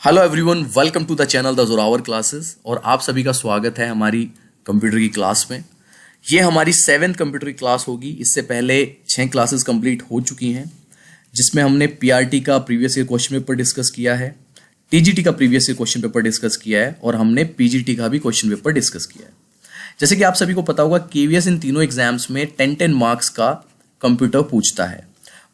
Hello everyone, welcome to the channel the Zorawar classes. और आप सभी का स्वागत है हमारी कंप्यूटर की क्लास में। ये हमारी 7th कंप्यूटर की क्लास होगी। इससे पहले 6 क्लासेस कंप्लीट हो चुकी हैं, जिसमें हमने पीआरटी का previous year question paper discuss किया है, टीजीटी का previous year question paper discuss किया है और हमने पीजीटी का भी क्वेश्चन पेपर डिस्कस किया है। जैसे कि आप सभी को पता होगा, केवीएस इन तीनों एग्जाम्स में 10-10 मार्क्स का कंप्यूटर पूछता है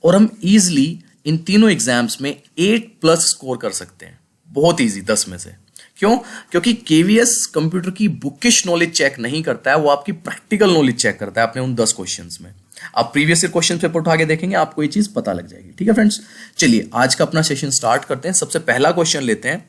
और हम ईजिली इन तीनों एग्जाम्स में 8+ स्कोर कर सकते हैं। बहुत इजी 10 में से। क्यों? क्योंकि केवीएस कंप्यूटर की बुकिश नॉलेज चेक नहीं करता है, वो आपकी प्रैक्टिकल नॉलेज चेक करता है अपने उन 10 क्वेश्चंस में। आप प्रीवियस ईयर क्वेश्चन पेपर उठा के देखेंगे, आपको ये चीज पता लग जाएगी। ठीक है फ्रेंड्स, चलिए आज का अपना सेशन स्टार्ट करते हैं। सबसे पहला क्वेश्चन लेते हैं,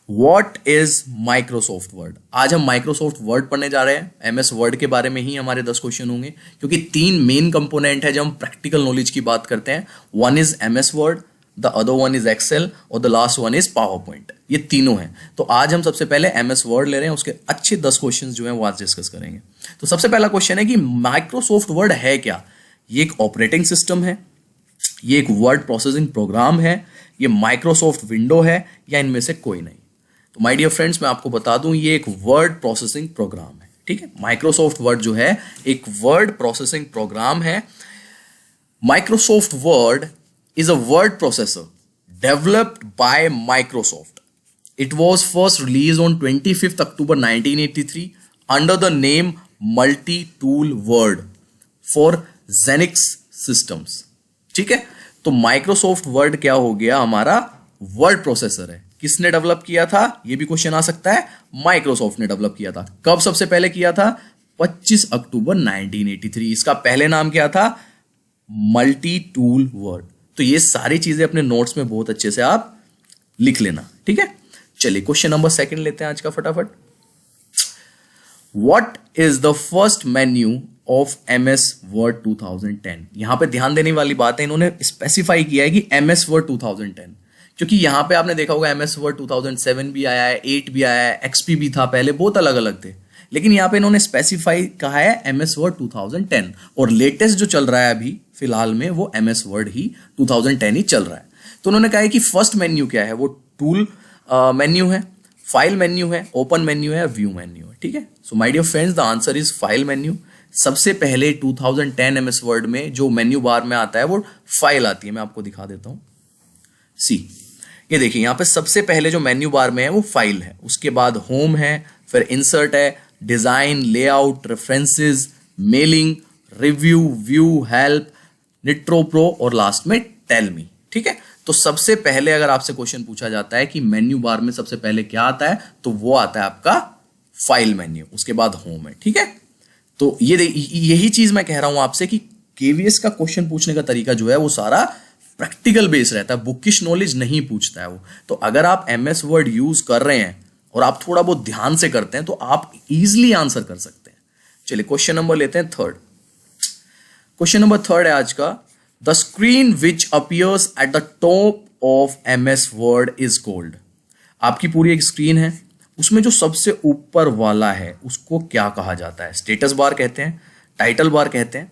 व्हाट इज माइक्रोसॉफ्ट वर्ड। आज हम माइक्रोसॉफ्ट वर्ड पढ़ने जा रहे हैं। एमएस वर्ड के बारे में ही हमारे 10 क्वेश्चन होंगे, क्योंकि 3 मेन कंपोनेंट है जब हम प्रैक्टिकल नॉलेज की बात करते हैं। One is MS Word, the other one is Excel और the last one is PowerPoint. ये तीनों हैं। तो आज हम सबसे पहले एमएस वर्ड ले रहे हैं, उसके अच्छे 10 क्वेश्चंस जो हैं वो आज डिस्कस करेंगे। तो सबसे पहला क्वेश्चन है कि माइक्रोसॉफ्ट वर्ड है क्या। ये एक ऑपरेटिंग सिस्टम है, ये एक वर्ड प्रोसेसिंग प्रोग्राम है, ये माइक्रोसॉफ्ट विंडो है, या इनमें से कोई नहीं। तो माय डियर फ्रेंड्स, मैं आपको बता दूं, ये एक वर्ड प्रोसेसिंग प्रोग्राम है। ठीक है, माइक्रोसॉफ्ट वर्ड जो है एक वर्ड प्रोसेसिंग प्रोग्राम है। Microsoft word is a word processor developed by Microsoft. It was first released on 25th October 1983 under the name Multi-Tool Word for Xenix Systems. ठीक है, तो Microsoft Word क्या हो गया, हमारा वर्ड प्रोसेसर है। किसने डेवलप किया था, ये भी क्वेश्चन आ सकता है। माइक्रोसॉफ्ट ने डेवलप किया था। कब सबसे पहले किया था? 25 अक्टूबर 1983। इसका पहले नाम क्या था? Multi tool word. तो ये सारी चीजें अपने नोट्स में बहुत अच्छे से आप लिख लेना। ठीक है, चलिए क्वेश्चन नंबर 2 लेते हैं आज का फटाफट। What is the first menu of MS word 2010। यहां पे ध्यान देने वाली बात है, इन्होंने स्पेसिफाई किया है कि एमएस वर्ड 2010, क्योंकि यहां पे आपने देखा होगा एमएस वर्ड 2007 भी आया है, 8 भी आया है, एक्सपी भी था पहले, बहुत अलग अलग थे। लेकिन यहाँ पे इन्होंने स्पेसिफाई कहा है एमएस वर्ड 2010, और लेटेस्ट जो चल रहा है अभी फिलहाल में वो एमएस वर्ड ही 2010 ही चल रहा है। तो उन्होंने कहा है कि फर्स्ट मेन्यू क्या है, वो टूल मेन्यू है, फाइल मेन्यू है, ओपन मेन्यू है, व्यू मेन्यू है। ठीक है, so my dear friends, the answer is file menu. सबसे पहले 2010 एमएस वर्ड में जो मेन्यू बार में आता है वो फाइल आती है। मैं आपको दिखा देता हूं। सी, ये देखिए, यहाँ पे सबसे पहले जो मेन्यू बार में है वो फाइल है, उसके बाद होम है, फिर इंसर्ट है, design, layout, references, mailing, review, view, help, Nitro pro और लास्ट में टेल मी। ठीक है, तो सबसे पहले अगर आपसे क्वेश्चन पूछा जाता है कि मेन्यू बार में सबसे पहले क्या आता है, तो वो आता है आपका फाइल मेन्यू, उसके बाद होम है। ठीक है, तो यही चीज मैं कह रहा हूं आपसे कि केवीएस का क्वेश्चन पूछने का तरीका जो है वो सारा प्रैक्टिकल बेस रहता है, बुकिश नॉलेज नहीं पूछता है वो। तो अगर आप एमएस वर्ड यूज कर रहे हैं और आप थोड़ा बहुत ध्यान से करते हैं तो आप इजीली आंसर कर सकते हैं। चलिए क्वेश्चन नंबर लेते हैं 3rd। क्वेश्चन नंबर 3rd है आज का, the screen which appears at the top of MS word is called. आपकी पूरी एक स्क्रीन है, उसमें जो सबसे ऊपर वाला है उसको क्या कहा जाता है? स्टेटस बार कहते हैं, टाइटल बार कहते हैं,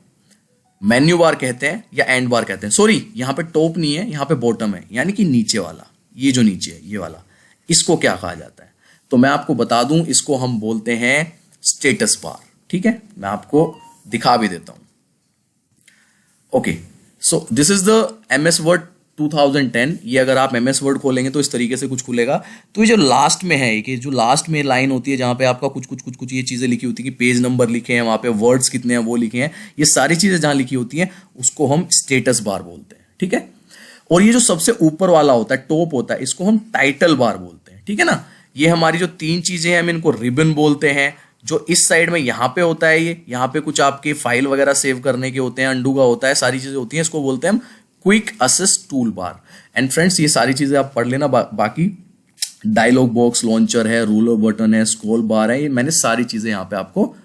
मेन्यू बार कहते हैं, या एंड बार कहते हैं। सॉरी, यहां पे टॉप नहीं है, यहां पे बॉटम है, यानी कि नीचे वाला, ये जो नीचे है ये वाला, इसको क्या कहा जाता है? तो मैं आपको बता दूं, इसको हम बोलते हैं स्टेटस बार। ठीक है, मैं आपको दिखा भी देता हूं। Okay, so this is the MS word 2010। ये अगर आप एमएस वर्ड खोलेंगे तो इस तरीके से कुछ खुलेगा। तो ये जो लास्ट में है, कि जो लास्ट में लाइन होती है जहां पे आपका कुछ ये चीजें लिखी होती है कि पेज नंबर लिखे हैं, वहां पे वर्ड्स कितने हैं वो लिखे हैं, ये सारी चीजें जहां लिखी होती हैं उसको हम स्टेटस बार बोलते हैं। ठीक है, और ये जो सबसे ऊपर वाला होता है, टॉप होता है, इसको हम टाइटल बार बोलते हैं। ठीक है ना, ये हमारी जो 3 चीजें हैं हम इनको रिबन बोलते हैं। जो इस साइड में यहाँ पे होता है, ये यहाँ पे कुछ आपके फाइल वगैरह सेव करने के होते हैं, अंडू का होता है, सारी चीजें होती हैं, इसको बोलते हैं हम quick assist tool bar. And friends, ये सारी चीजें आप पढ़ लेना। बाकी डायलॉग बॉक्स, लॉन्चर है, रूलर बटन है, स्क्रॉल बार है, ये मैंने सारी चीजें यहाँ पे आपको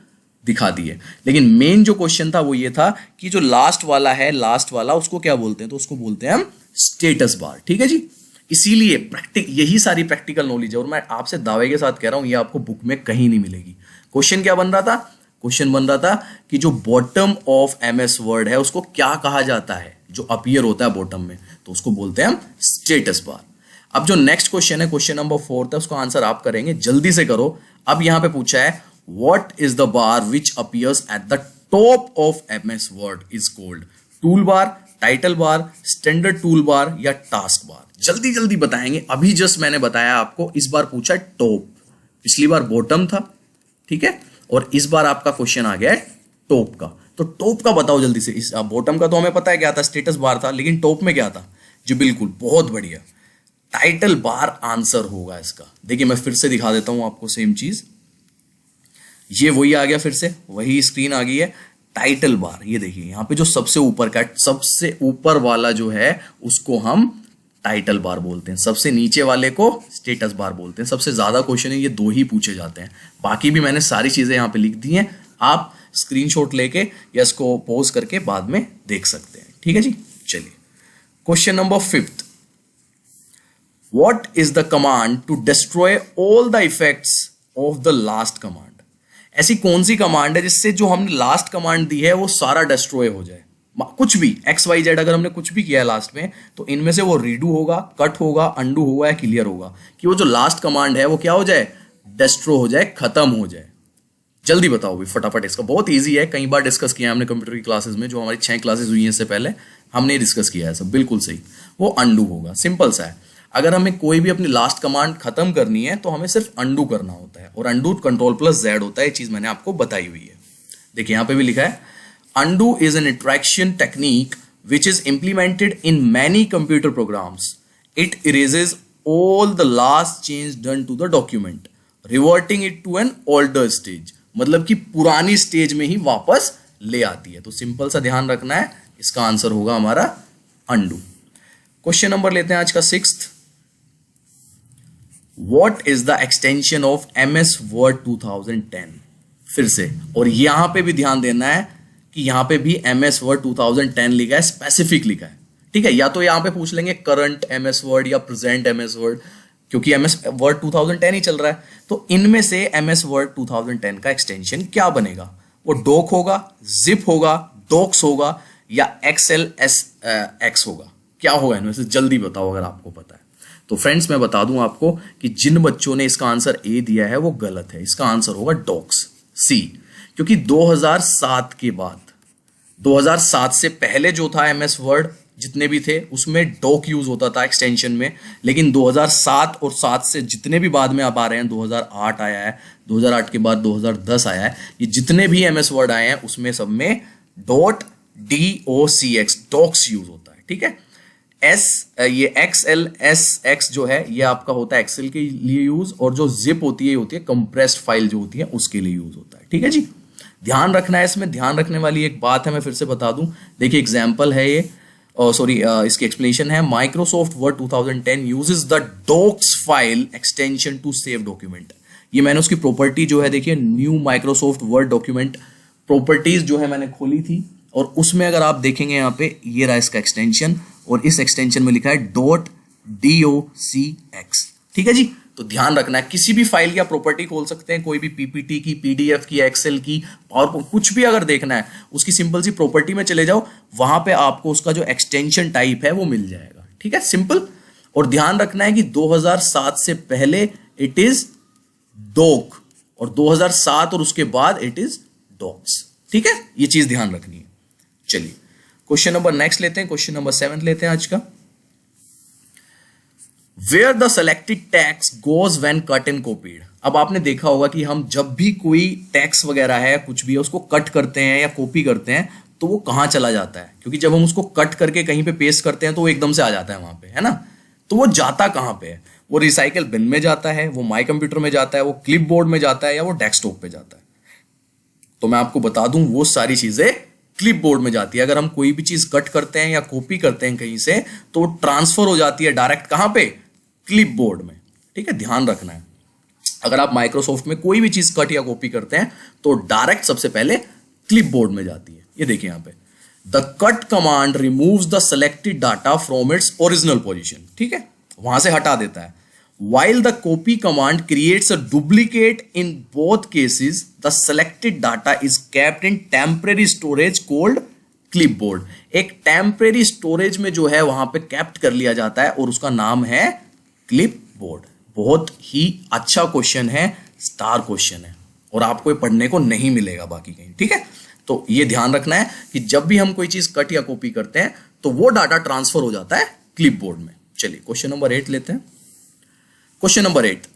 दिखा दी है। लेकिन मेन जो क्वेश्चन था वो ये था कि जो लास्ट वाला है, लास्ट वाला उसको क्या बोलते हैं? तो उसको बोलते हैं हम स्टेटस बार। ठीक है जी, इसीलिए यही सारी प्रैक्टिकल नॉलेज है, और मैं आपसे दावे के साथ कह रहा हूं ये आपको बुक में कहीं नहीं मिलेगी। क्वेश्चन क्या बन रहा था? क्वेश्चन बन रहा था कि जो बॉटम ऑफ एमएस वर्ड है उसको क्या कहा जाता है, जो अपीयर होता है बॉटम में, तो उसको बोलते हैं हम स्टेटस बार। अब जो नेक्स्ट क्वेश्चन है, क्वेश्चन नंबर 4 है, उसका आंसर आप करेंगे, जल्दी से करो। अब यहां पे पूछा है what is the bar which appears at the top of MS word is called tool bar, title bar, standard tool bar या टास्क बार। जल्दी जल्दी बताएंगे। अभी जस्ट मैंने बताया आपको, इस बार पूछा टॉप, पिछली बार बॉटम था, ठीक है, और इस बार आपका क्वेश्चन आ गया है टॉप का। तो टॉप का बताओ जल्दी से। इस बॉटम का तो हमें पता है क्या था, स्टेटस बार था, लेकिन टॉप में क्या था? जी बिल्कुल, बहुत बढ़िया, टाइटल बार आंसर होगा इसका। देखिए मैं फिर से दिखा देता हूं आपको सेम चीज। ये वही आ गया, फिर से वही स्क्रीन आ गई है, टाइटल बार। ये देखिए यहाँ पे जो सबसे ऊपर का, सबसे ऊपर वाला जो है उसको हम टाइटल बार बोलते हैं, सबसे नीचे वाले को स्टेटस बार बोलते हैं। सबसे ज्यादा क्वेश्चन है ये दो ही पूछे जाते हैं, बाकी भी मैंने सारी चीजें यहाँ पे लिख दी हैं, आप स्क्रीनशॉट लेके या इसको पॉज करके बाद में देख सकते हैं। ठीक है जी, चलिए question number 5। What is the command to destroy all the effects of the last command? ऐसी कौन सी कमांड है जिससे जो हमने लास्ट कमांड दी है वो सारा डिस्ट्रॉय हो जाए? कुछ भी XYZ अगर हमने कुछ भी किया है लास्ट में, तो इनमें से वो रीडू होगा, कट होगा, अंडू होगा या क्लियर होगा, कि वो जो लास्ट कमांड है वो क्या हो जाए? डिस्ट्रॉय हो जाए, खत्म हो जाए। जल्दी बताओ भी फटाफट। इसका बहुत ईजी है, कई बार डिस्कस किया हमने कंप्यूटर की क्लासेस में, जो हमारी 6 क्लासेस हुई हैं इससे पहले हमने डिस्कस किया है सब, बिल्कुल सही। वो अंडू होगा, सिंपल सा है। अगर हमें कोई भी अपनी लास्ट कमांड खत्म करनी है तो हमें सिर्फ अंडू करना होता है, और अंडू Ctrl+Z होता है। ये चीज मैंने आपको बताई हुई है। देखिए यहां पे भी लिखा है, undo is an interaction technique which is implemented in many computer programs. It erases all the last change done to the document, reverting it to an older stage. मतलब कि पुरानी स्टेज में ही वापस ले आती है। तो सिंपल सा ध्यान रखना है, इसका आंसर होगा हमारा अंडू। क्वेश्चन नंबर लेते हैं आज का 6th। What is the extension of MS Word 2010? फिर से, और यहां पे भी ध्यान देना है कि यहां पे भी MS Word 2010 लिखा है, स्पेसिफिक लिखा है, ठीक है। या तो यहां पे पूछ लेंगे करंट MS Word या प्रेजेंट MS Word, क्योंकि MS Word 2010 ही चल रहा है। तो इनमें से MS Word 2010 का एक्सटेंशन क्या बनेगा? वो डॉक होगा, जिप होगा, डॉक्स होगा या XLSX होगा? क्या होगा इनमें से? जल्दी बताओ अगर आपको पता है। तो फ्रेंड्स मैं बता दूं आपको कि जिन बच्चों ने इसका आंसर ए दिया है वो गलत है। इसका आंसर होगा डॉक्स, सी। क्योंकि 2007 के बाद, 2007 से पहले जो था MS वर्ड जितने भी थे उसमें डॉक यूज होता था एक्सटेंशन में, लेकिन 2007 और 7 से जितने भी बाद में अब आ रहे हैं, 2008 आया है, 2008 के बाद 2010 आया है, ये जितने भी MS वर्ड आए हैं उसमें सब में .DOCX डॉक्स यूज होता है, ठीक है। ये XLSX जो है ये आपका होता है एक्सेल के लिए यूज, और जो जिप होती है होती है कंप्रेस्ड फाइल जो होती है उसके लिए यूज होता है, ठीक है जी। ध्यान रखना है, इसमें ध्यान रखने वाली एक बात है, मैं फिर से बता दूं। देखिए एग्जांपल है ये, इसकी एक्सप्लेनेशन है, Microsoft Word 2010 uses the docx file extension to save document. ये मैंने उसकी प्रॉपर्टी जो है, देखिए new Microsoft Word document properties जो है मैंने खोली थी, और उसमें अगर आप देखेंगे यहाँ पे ये रहा इसका एक्सटेंशन, और इस एक्सटेंशन में लिखा है .docx, ठीक है जी। तो ध्यान रखना है, किसी भी फाइल की आप प्रॉपर्टी खोल सकते हैं, कोई भी PPT की, PDF की, एक्सेल की, पावर, कुछ भी अगर देखना है उसकी सिंपल सी प्रॉपर्टी में चले जाओ, वहां पे आपको उसका जो एक्सटेंशन टाइप है वो मिल जाएगा, ठीक है, सिंपल। और ध्यान रखना है कि 2007 से पहले इट इज डॉक, और 2007 और उसके बाद इट इज डॉक्स, ठीक है, ये चीज ध्यान रखनी है। चलिए क्वेश्चन नंबर नेक्स्ट लेते हैं, क्वेश्चन नंबर 7 लेते हैं आज का। Where the selected text goes when cut and copied। अब आपने देखा होगा कि हम जब भी कोई टेक्स्ट वगैरह है, कुछ भी है, उसको कट करते हैं या कॉपी करते हैं तो वो कहां चला जाता है? क्योंकि जब हम उसको कट करके कहीं पे पेस्ट करते हैं तो वो एकदम से आ जाता है वहां पे, है ना। तो वो जाता कहां पे है? वो रिसाइकल बिन में जाता है, वो माई कंप्यूटर में जाता है, वो क्लिप बोर्ड में जाता है, या वो डेस्कटॉप पे जाता है? तो मैं आपको बता दूं, वो सारी चीजें क्लिप बोर्ड में जाती है। अगर हम कोई भी चीज कट करते हैं या कॉपी करते हैं कहीं से, तो वो ट्रांसफर हो जाती है डायरेक्ट कहां पे? क्लिप बोर्ड में, ठीक है, ध्यान रखना है। अगर आप माइक्रोसॉफ्ट में कोई भी चीज कट या कॉपी करते हैं तो डायरेक्ट सबसे पहले क्लिप बोर्ड में जाती है। ये देखिए यहां पे, the cut command removes the selected data from its original position, ठीक है, वहां से हटा देता है। While the copy command creates a duplicate, in both cases the selected data is kept in temporary storage called clipboard। एक temporary storage में जो है वहां पे कैप्ट कर लिया जाता है और उसका नाम है क्लिप बोर्ड। बहुत ही अच्छा क्वेश्चन है, स्टार क्वेश्चन है, और आपको ये पढ़ने को नहीं मिलेगा बाकी कहीं, ठीक है। तो ये ध्यान रखना है कि जब भी हम कोई चीज कट या कॉपी करते हैं तो वो डाटा ट्रांसफर हो जाता है क्लिप बोर्ड में। चलिए क्वेश्चन नंबर 8 लेते हैं। Question number 8,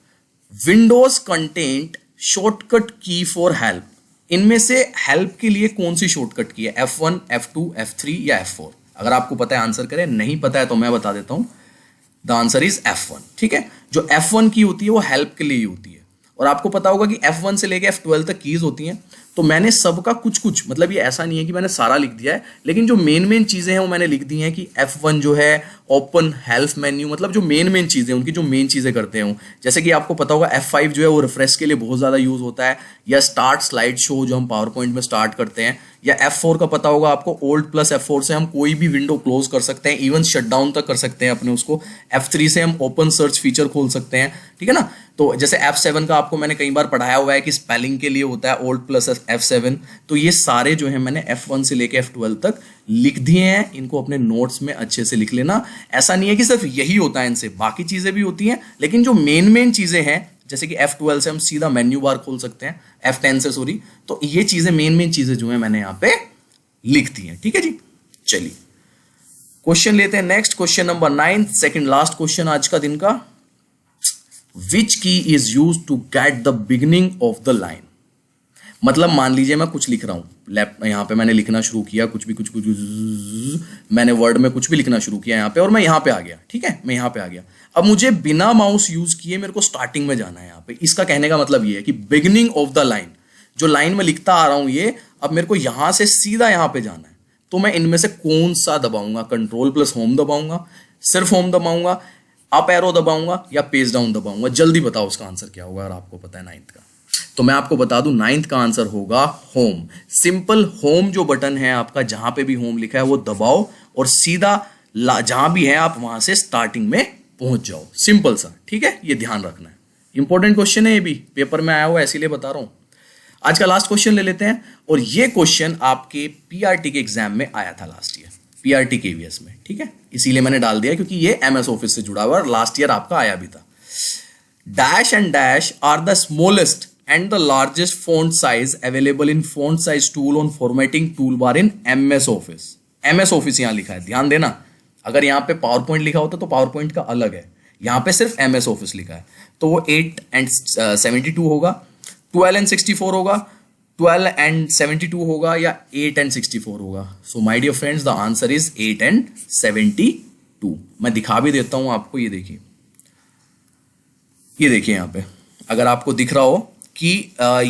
Windows content shortcut की फॉर हेल्प। इनमें से हेल्प के लिए कौन सी शॉर्टकट की है, F1, F2, F3 या F4? अगर आपको पता है आंसर करें, नहीं पता है तो मैं बता देता हूं, द आंसर इज F1, ठीक है। जो F1 की होती है वो हेल्प के लिए ही होती है, और आपको पता होगा कि F1 से लेके F12 तक कीज होती हैं। तो मैंने सबका कुछ कुछ, मतलब ये ऐसा नहीं है कि मैंने सारा लिख दिया है, लेकिन जो मेन चीजें हैं वो मैंने लिख दी हैं कि F1 जो है ओपन हेल्प मेन्यू, मतलब जो मेन चीजें, उनकी जो मेन चीजें करते हैं, जैसे कि आपको पता होगा F5 जो है वो रिफ्रेश के लिए बहुत ज्यादा यूज होता है, या स्टार्ट स्लाइड शो जो हम पावर पॉइंट में स्टार्ट करते हैं, या F4 का पता होगा आपको, ओल्ड प्लस F4 से हम कोई भी विंडो क्लोज कर सकते हैं, इवन शटडाउन तक कर सकते हैं अपने उसको। F3 से हम ओपन सर्च फीचर खोल सकते हैं, ठीक है ना। तो जैसे F7 का आपको मैंने कई बार पढ़ाया हुआ है कि स्पेलिंग के लिए होता है ओल्ड प्लस F7। तो ये सारे जो है मैंने F1 से लेके F12 तक लिख दिए हैं, इनको अपने नोट्स में अच्छे से लिख लेना। ऐसा नहीं है कि सिर्फ यही होता है, इनसे बाकी चीजें भी होती हैं, लेकिन जो मेन चीजें हैं, जैसे कि F12 से हम सीधा मेन्यू बार खोल सकते हैं, F10 से सॉरी, तो ये चीजें मेन चीजें जो है मैंने यहाँ पे लिख दी हैं, ठीक है जी। चलिए क्वेश्चन लेते हैं next, question number 9, second last question आज का दिन का। Which key is use to get the beginning of the line. मतलब मान लीजिए मैं कुछ लिख रहा हूं, यहां पे मैंने लिखना शुरू किया, कुछ मैंने वर्ड में कुछ भी लिखना शुरू किया यहां पे, और मैं यहां पे आ गया, ठीक है, मैं यहां पे आ गया। अब मुझे बिना माउस यूज किए मेरे को स्टार्टिंग में जाना है यहां पे। इसका कहने का मतलब ये है कि बिगिनिंग ऑफ द लाइन, जो लाइन में लिखता आ रहा हूं ये, अब मेरे को यहां से सीधा यहां पे जाना है। तो मैं इनमें से कौन सा दबाऊंगा? कंट्रोल प्लस होम दबाऊंगा, सिर्फ होम दबाऊंगा, अप एरो दबाऊंगा, या पेज डाउन दबाऊंगा? जल्दी बताओ उसका आंसर क्या होगा अगर आपको पता है 9th का। तो मैं आपको बता दूं 9th का आंसर होगा होम। सिंपल होम जो बटन है आपका, जहां पे भी होम लिखा है वो दबाओ, और सीधा जहां भी है आप वहां से स्टार्टिंग में पहुंच जाओ। सिंपल सा, ठीक है, ये ध्यान रखना है। इंपॉर्टेंट क्वेश्चन है, ये भी पेपर में आया हुआ है, इसीलिए बता रहा हूं। आज का लास्ट क्वेश्चन ले लेते हैं, और ये क्वेश्चन आपके पीआरटी के एग्जाम में आया था लास्ट ईयर, पीआरटी केवीएस में, ठीक है, इसीलिए मैंने डाल दिया क्योंकि ये एमएस ऑफिस से जुड़ा हुआ, लास्ट ईयर आपका आया भी था। Dash and dash are the smallest and the largest font size available in font size tool on formatting toolbar in MS Office। MS Office यहां लिखा है, ध्यान देना। अगर यहां पे PowerPoint लिखा होता तो PowerPoint का अलग है, यहां पे सिर्फ MS Office लिखा है। तो वो 8 and 72 होगा, 12 and 64 होगा, 12 and 72 होगा, या 8 and 64 होगा। So my dear friends, the answer is 8 and 72। मैं दिखा भी देता हूं आपको, ये देखिए, ये देखिए यहां पे, अगर आपको दिख रहा हो कि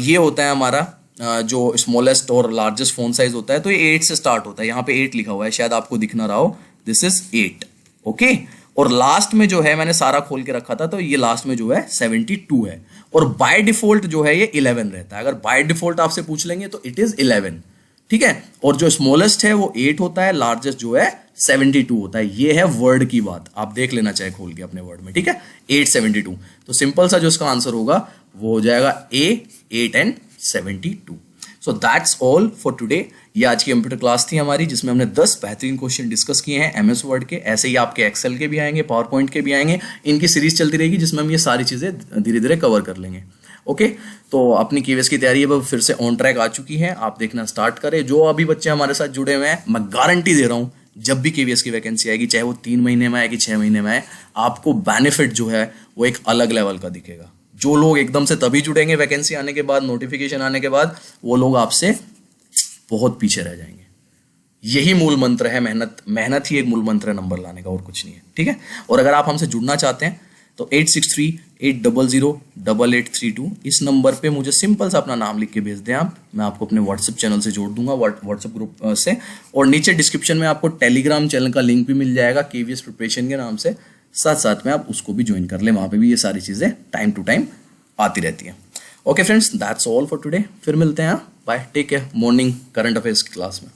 ये होता है हमारा जो स्मॉलेस्ट और लार्जेस्ट फोन साइज होता है, तो ये 8 से स्टार्ट होता है। यहाँ पे 8 लिखा हुआ है, शायद आपको दिख ना रहा हो, दिस इज 8, ओके। और लास्ट में जो है मैंने सारा खोल के रखा था, तो ये लास्ट में जो है 72 है, और बाय डिफॉल्ट जो है ये 11 रहता है। अगर बाय डिफॉल्ट आपसे पूछ लेंगे तो इट इज 11, ठीक है। और जो स्मॉलेस्ट है वो 8 होता है, लार्जेस्ट जो है 72 होता है। ये है वर्ड की बात, आप देख लेना चाहे खोल के अपने वर्ड में, ठीक है, 872। तो सिंपल सा जो इसका आंसर होगा वो हो जाएगा ए, 8 and 72। So that's all for today. ये आज की कंप्यूटर क्लास थी हमारी, जिसमें हमने 10 बेहतरीन क्वेश्चन डिस्कस किए हैं एमएस वर्ड के। ऐसे ही आपके एक्सेल के भी आएंगे, पावर पॉइंट के भी आएंगे, इनकी सीरीज चलती रहेगी जिसमें हम ये सारी चीज़ें धीरे धीरे कवर कर लेंगे, ओके। तो अपनी केवीएस की तैयारी अब फिर से ऑन ट्रैक आ चुकी है, आप देखना स्टार्ट करें। जो अभी बच्चे हमारे साथ जुड़े हुए हैं, मैं गारंटी दे रहा हूँ जब भी केवीएस की वैकेंसी आएगी, चाहे वो 3 महीने में आए कि 6 महीने में आए, आपको बेनिफिट जो है वो एक अलग लेवल का दिखेगा। जो लोग एकदम से तभी जुड़ेंगे वैकेंसी आने के बाद, नोटिफिकेशन आने के बाद, वो लोग आपसे बहुत पीछे रह जाएंगे। यही मूल मंत्र है, मेहनत ही एक मूल मंत्र है नंबर लाने का, और कुछ नहीं है, ठीक है। और अगर आप हमसे जुड़ना चाहते हैं तो 8638008832 इस नंबर पे मुझे सिंपल सा अपना नाम लिख के भेज दें आप, मैं आपको अपने व्हाट्सएप चैनल से जोड़ दूंगा, व्हाट्सएप ग्रुप से। और नीचे डिस्क्रिप्शन में आपको टेलीग्राम चैनल का लिंक भी मिल जाएगा केवीएस प्रिपरेशन के नाम से, साथ साथ में आप उसको भी ज्वाइन कर लें, वहां पे भी ये सारी चीजें टाइम टू टाइम आती रहती हैं। Okay friends, that's all for today. फिर मिलते हैं, bye, take care. Morning current affairs की क्लास में।